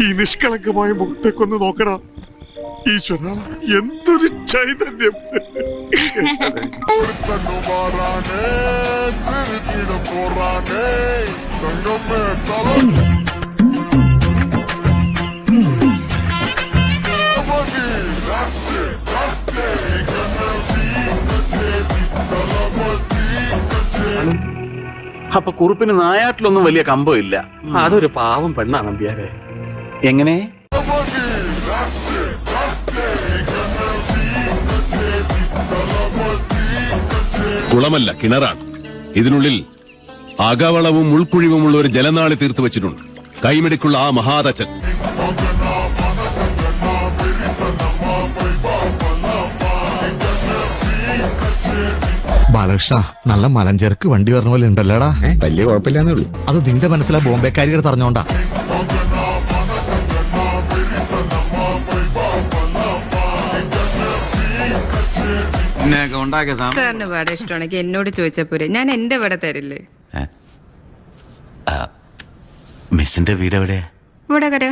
ഈ നിഷ്കളങ്കമായ മുഖത്തേക്കൊന്ന് നോക്കടാ. ഈശ്വര, എന്തൊരു ചൈതന്യം. അപ്പൊ കുറുപ്പിന് നായാട്ടിലൊന്നും വലിയ കമ്പം ഇല്ല. അതൊരു പാവം പെണ്ണാണ് നമ്പ്യാരെ. എങ്ങനെ? കുളമല്ല, കിണറാണ്. ഇതിനുള്ളിൽ അകവളവും ഉൾക്കുഴിവുമുള്ള ഒരു ജലനാളി തീർത്തു വെച്ചിട്ടുണ്ട്. കൈമിടിക്കുള്ള ആ മഹാതച്ചൻ. ബാലകൃഷ്ണ, നല്ല മലഞ്ചേർക്ക് വണ്ടി പറഞ്ഞ പോലെ ഉണ്ടല്ലോടാ. വലിയ കുഴപ്പമില്ലാന്നേ ഉള്ളൂ. അത് നിന്റെ മനസ്സിലാ ബോംബെക്കാരികൾ പറഞ്ഞോണ്ടാ. സാറിന് വട ഇഷ്ടമാണെങ്കിൽ എന്നോട് ചോദിച്ചാ പോരെ, ഞാൻ എന്റെ വട തരില്ലേ. മിസ്സിന്റെ വീട് എവിടെയാ? വടകര.